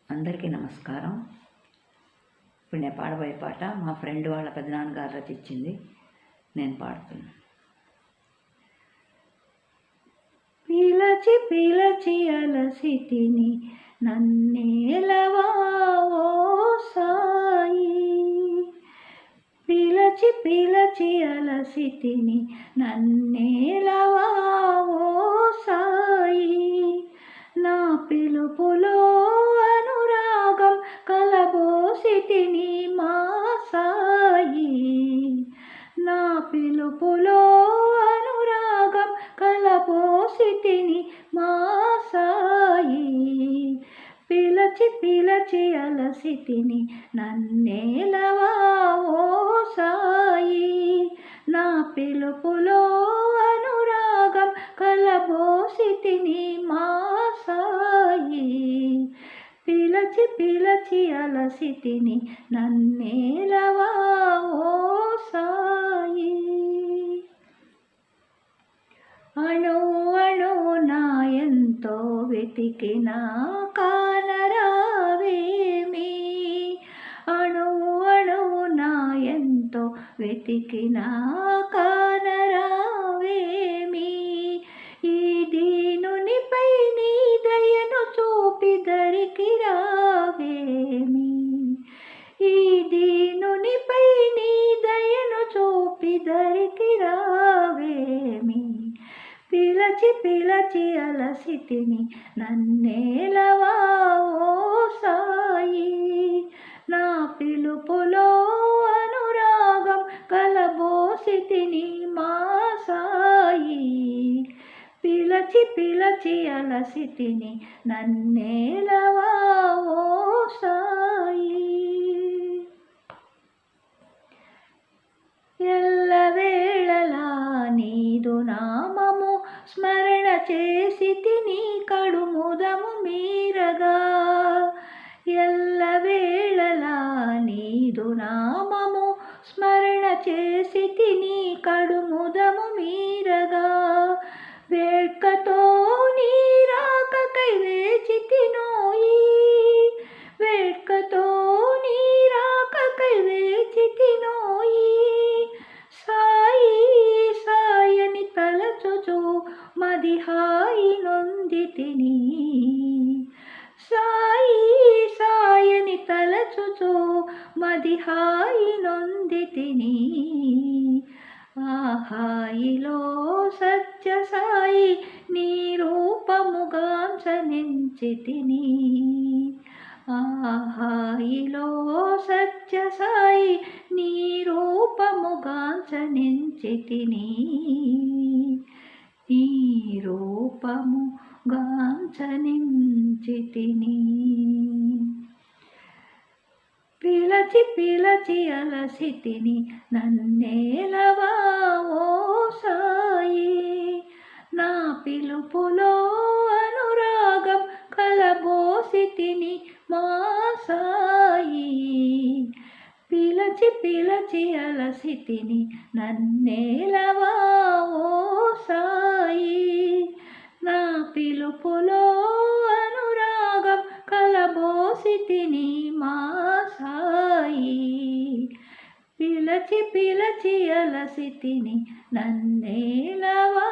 అందరికీ నమస్కారం. ఇప్పుడు నేను పాడబోయే పాట మా ఫ్రెండ్ వాళ్ళ పెదనాన్నగారు రచించింది. నేను పాడుతున్నాను. పిలచి పిలచి అలసితిని నన్నేలవా ఓ సాయి, పిలచి పిలచి అలసితిని నన్నేలవా ఓ సాయి, నా పిలుపులో అనురాగం కలబోసితిని మా సాయి, నా పిలుపులో అనురాగం కలబోసితిని మా సాయి, పిలచి పిలచి అలసితిని నన్నేలవా ఓ సాయి, నా పిలుపులో అనురాగం కలబోసితిని మా సాయి, పిలచి పిలచి అలసితిని నన్నేలవా ఓ సాయి. అణువు అణువున ఎంతో వెతికినా కానరావేమి, అణువు అణువున ఎంతో వెతికినా కానరావేమి, ఈ దీనునిపై నీ దయను చూపి దరికి రావేమి, ఈ దీనునిపై నీ దయను చూపి దరికి రావేమి, పిలచి పిలచి అలసితిని నన్నేలవా ఓ సాయి, నా పిలుపులో అనురాగం కలబోసితిని మా సాయి, పిలచి పిలచి అలసితిని నన్నేలవా ఓ సాయి. ఎల్లవేళలా నీదు నామము స్మరణ చేసితిని కడుముదము మీరగా, ఎల్లవేళలా నీదు నామము స్మరణ చేసితిని కడుముదము మీరగా, వేడ్కతో నీ రాకకై వేచితినోయి, వేడ్కతో నీ రాకకై వేచితినోయి, సాయి సాయని తలచుచు మది హాయి నొందితిని, సాయి సాయని తలచుచు మది హాయి నొందితిని, ఆ హాయిలో సత్య సాయి నీ రూపముగాంచనించితిని, ఆ హాయిలో సత్య సాయి నీ రూపముగాంచనించితిని, నీ రూపముగాంచనించితిని, పిలచి పిలచి అలసితిని నన్నేలవా ఓ సాయి, నా పిలుపులో అనురాగం కలబోసితిని మా సాయి, పిలచి పిలచి అలసితిని నన్నేలవా ఓ సాయి, నా పిలుపులో అనురాగం కలబోసితిని మా సాయి, పిలచి పిలచి అలసితిని నన్నేలవా